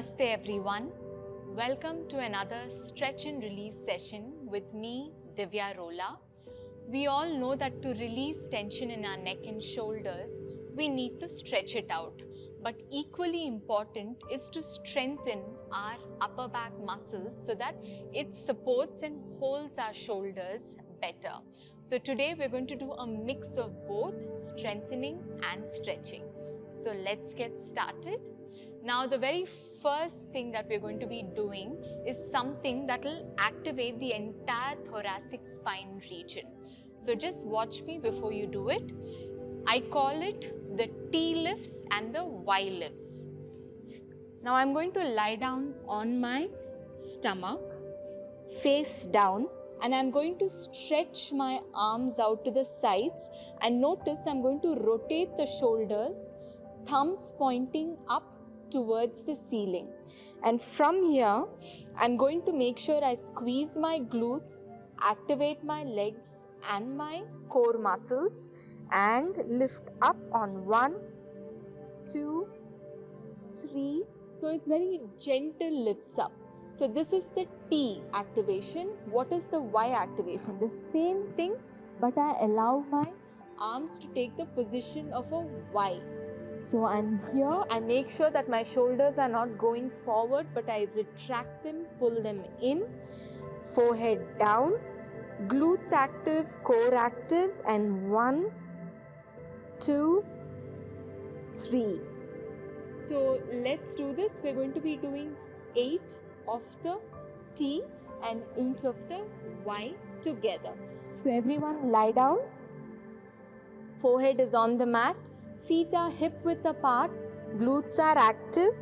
Namaste everyone. Welcome to another stretch and release session with me, Divya Rola. We all know that to release tension in our neck and shoulders, we need to stretch it out. But equally important is to strengthen our upper back muscles so that it supports and holds our shoulders better. So today we're going to do a mix of both strengthening and stretching. So let's get started. Now the very first thing that we're going to be doing is something that will activate the entire thoracic spine region. So just watch me before you do it. I call it the T lifts and the Y lifts. Now I'm going to lie down on my stomach, face down, and I'm going to stretch my arms out to the sides, and notice I'm going to rotate the shoulders, thumbs pointing up towards the ceiling. And from here, I'm going to make sure I squeeze my glutes, activate my legs and my core muscles, and lift up on 1, 2, 3. So it's very gentle lifts up. So this is the T activation. What is the Y activation? The same thing, but I allow my arms to take the position of a Y. So I'm here, I make sure that my shoulders are not going forward, but I retract them, pull them in, forehead down, glutes active, core active, and 1, 2, 3. So let's do this. We're going to be doing 8 of the T and 8 of the Y together. So everyone lie down, forehead is on the mat. Feet are hip width apart, glutes are active.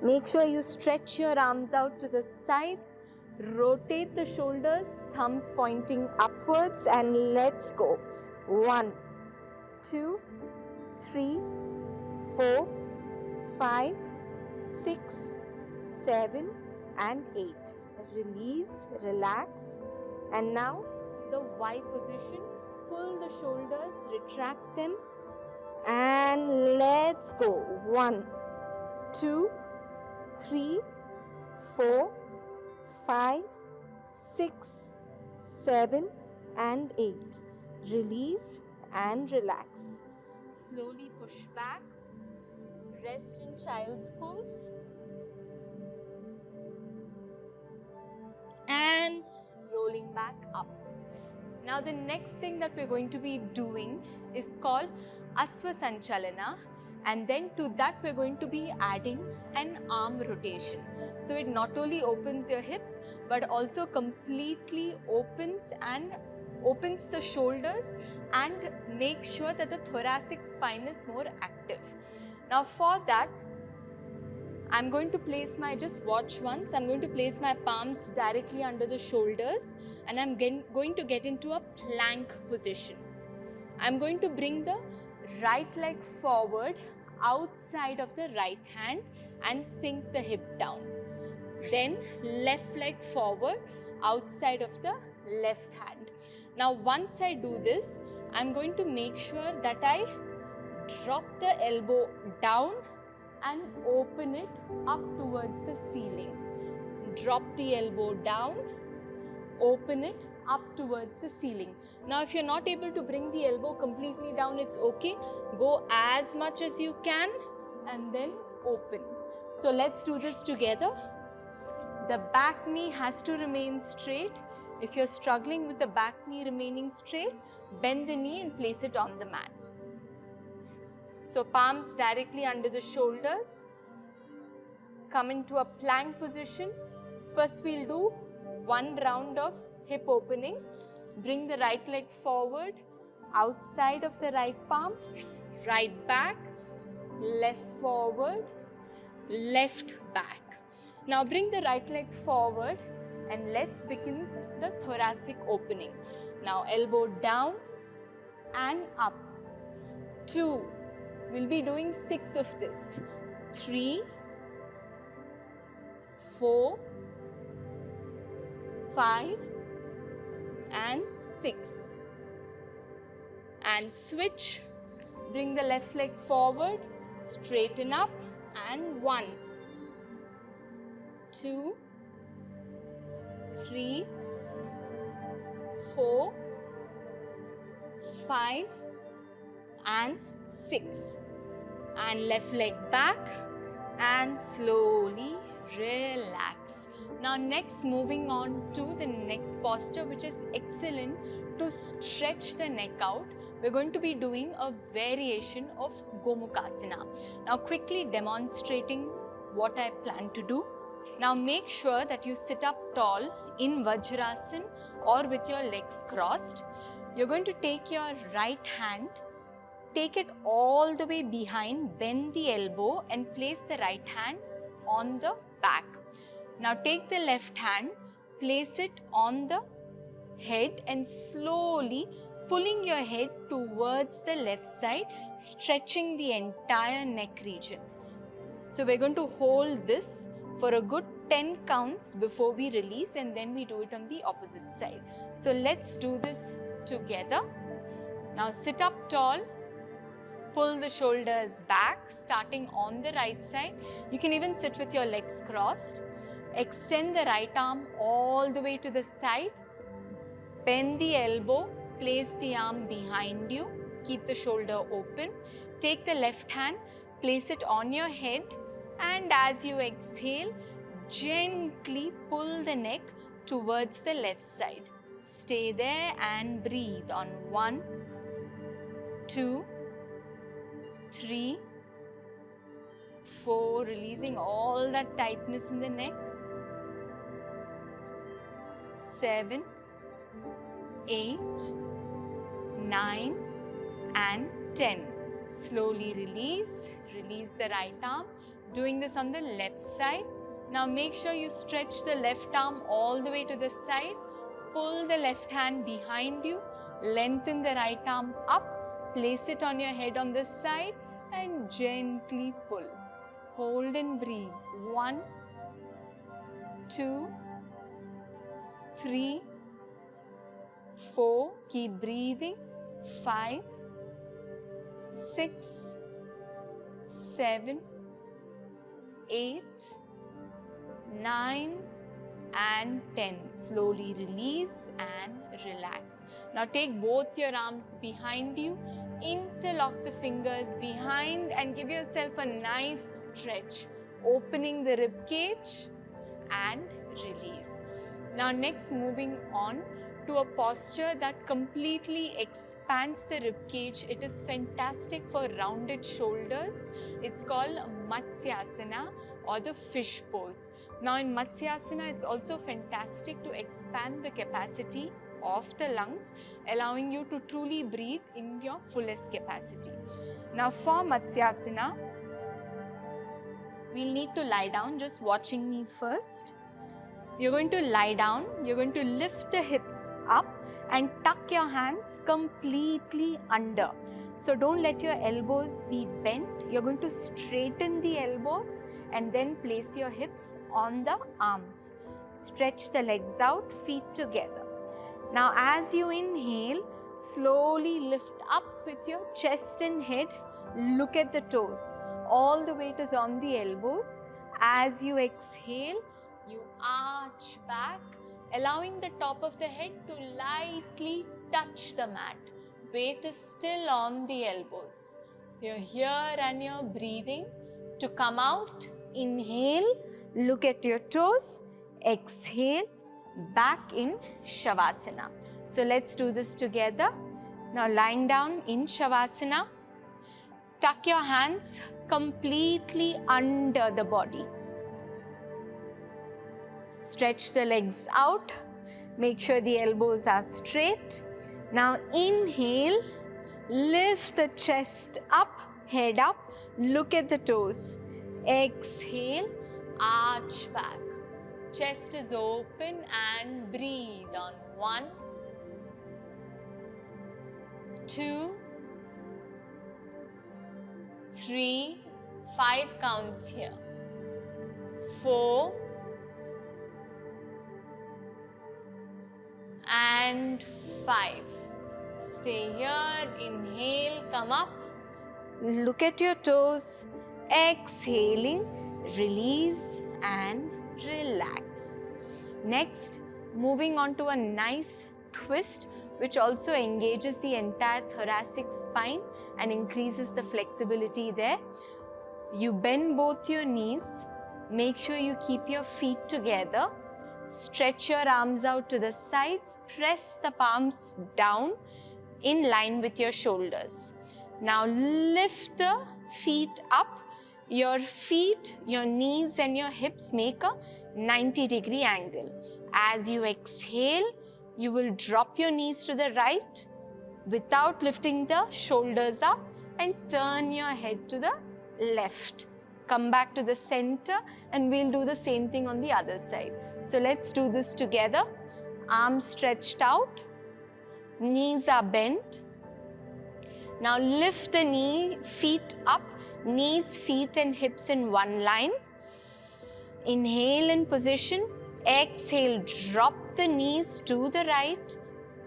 Make sure you stretch your arms out to the sides, rotate the shoulders, thumbs pointing upwards, and let's go. 1, 2, 3, 4, 5, 6, 7, and 8. Release, relax, and now the Y position. Pull the shoulders, retract them, and let's go. 1, 2, 3, 4, 5, 6, 7, and 8. Release and relax. Slowly push back. Rest in child's pose. And rolling back up. Now the next thing that we're going to be doing is called Ashwa Sanchalan, and then to that we're going to be adding an arm rotation. So it not only opens your hips but also completely opens the shoulders and makes sure that the thoracic spine is more active. Now for that, I'm going to place just watch once, I'm going to place my palms directly under the shoulders, and I'm going to get into a plank position. I'm going to bring the right leg forward outside of the right hand and sink the hip down. Then left leg forward outside of the left hand. Now once I do this, I'm going to make sure that I drop the elbow down and open it up towards the ceiling. Drop the elbow down, open it up towards the ceiling. Now if you're not able to bring the elbow completely down, it's okay. Go as much as you can and then open. So let's do this together. The back knee has to remain straight. If you're struggling with the back knee remaining straight, bend the knee and place it on the mat. So palms directly under the shoulders. Come into a plank position. First we'll do 1 round of hip opening. Bring the right leg forward, outside of the right palm, right back, left forward, left back. Now bring the right leg forward and let's begin the thoracic opening. Now elbow down and up. 2. We'll be doing 6 of this. 3, 4, 5, and 6. And switch. Bring the left leg forward, straighten up, and 1, 2, 3, 4, 5 and 6. And left leg back and slowly relax. Now next, moving on to the next posture, which is excellent to stretch the neck out. We're going to be doing a variation of Gomukhasana. Now quickly demonstrating what I plan to do. Now make sure that you sit up tall in Vajrasana or with your legs crossed. You're going to take your right hand, take it all the way behind, bend the elbow and place the right hand on the back. Now take the left hand, place it on the head and slowly pulling your head towards the left side, stretching the entire neck region. So we're going to hold this for a good 10 counts before we release, and then we do it on the opposite side. So let's do this together. Now sit up tall. Pull the shoulders back, starting on the right side. You can even sit with your legs crossed. Extend the right arm all the way to the side. Bend the elbow, place the arm behind you. Keep the shoulder open. Take the left hand, place it on your head, and as you exhale, gently pull the neck towards the left side. Stay there and breathe on 1, 2, 3, 4, releasing all that tightness in the neck. 7, 8, 9 and 10. Slowly release. Release the right arm. Doing this on the left side. Now make sure you stretch the left arm all the way to the side. Pull the left hand behind you. Lengthen the right arm up. Place it on your head on this side and gently pull. Hold and breathe. 1, 2, 3, 4. Keep breathing. 5, 6, 7, 8, 9 and 10. Slowly release and relax. Now take both your arms behind you, interlock the fingers behind and give yourself a nice stretch, opening the rib cage and release. Now next, moving on to a posture that completely expands the rib cage. It is fantastic for rounded shoulders. It's called Matsyasana or the fish pose. Now in Matsyasana, it's also fantastic to expand the capacity of the lungs, allowing you to truly breathe in your fullest capacity. Now for Matsyasana, we'll need to lie down, just watching me first. You're going to lie down, you're going to lift the hips up and tuck your hands completely under. So don't let your elbows be bent. You're going to straighten the elbows and then place your hips on the arms. Stretch the legs out, feet together. Now as you inhale, slowly lift up with your chest and head. Look at the toes. All the weight is on the elbows. As you exhale, you arch back, allowing the top of the head to lightly touch the mat. Weight is still on the elbows. You're here and you're breathing. To come out, inhale, look at your toes, exhale, back in Savasana. So let's do this together. Now lying down in Savasana, tuck your hands completely under the body. Stretch the legs out. Make sure the elbows are straight. Now inhale, lift the chest up, head up, look at the toes. Exhale, arch back. Chest is open and breathe on 1, 2, 3, 5 counts here. 4 and 5. Stay here, inhale, come up. Look at your toes. Exhaling, release and relax. Next, moving on to a nice twist which also engages the entire thoracic spine and increases the flexibility there. You bend both your knees, make sure you keep your feet together, stretch your arms out to the sides, press the palms down in line with your shoulders. Now lift the feet up. Your feet, your knees and your hips make a 90-degree angle. As you exhale, you will drop your knees to the right without lifting the shoulders up and turn your head to the left. Come back to the center and we'll do the same thing on the other side. So let's do this together. Arms stretched out, knees are bent. Now lift the feet up, knees, feet and hips in one line. Inhale in position, exhale, drop the knees to the right,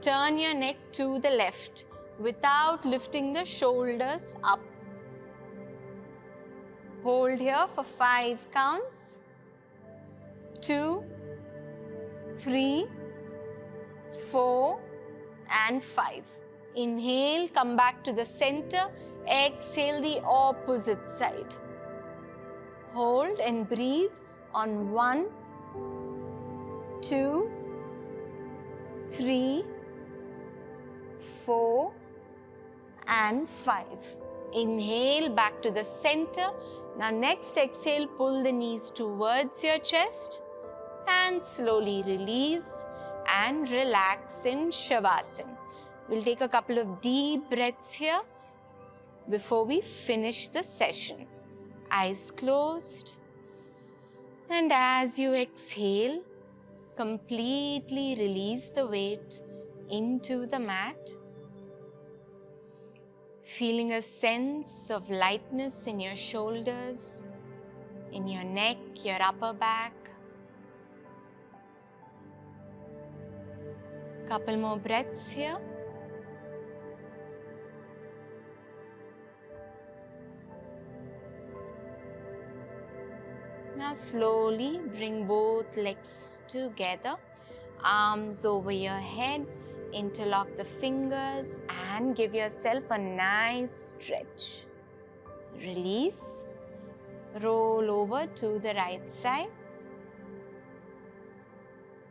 turn your neck to the left without lifting the shoulders up. Hold here for 5 counts. 2, 3, 4 and 5. Inhale, come back to the center. Exhale the opposite side. Hold and breathe on 1, 2, 3, 4 and 5. Inhale back to the center. Now next exhale, pull the knees towards your chest and slowly release and relax in Savasana. We'll take a couple of deep breaths here before we finish the session. Eyes closed. And as you exhale, completely release the weight into the mat. Feeling a sense of lightness in your shoulders, in your neck, your upper back. Couple more breaths here. Now slowly bring both legs together, arms over your head, interlock the fingers and give yourself a nice stretch. Release, roll over to the right side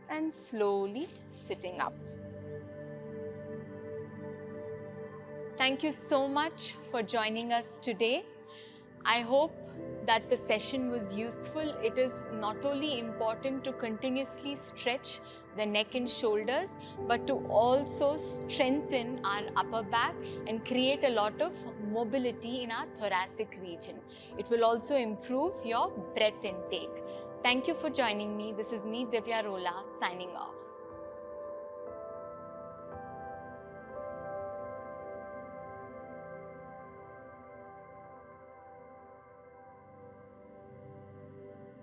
and slowly sitting up. Thank you so much for joining us today. I hope that the session was useful. It is not only important to continuously stretch the neck and shoulders, but to also strengthen our upper back and create a lot of mobility in our thoracic region. It will also improve your breath intake. Thank you for joining me. This is me, Divya Rola, signing off.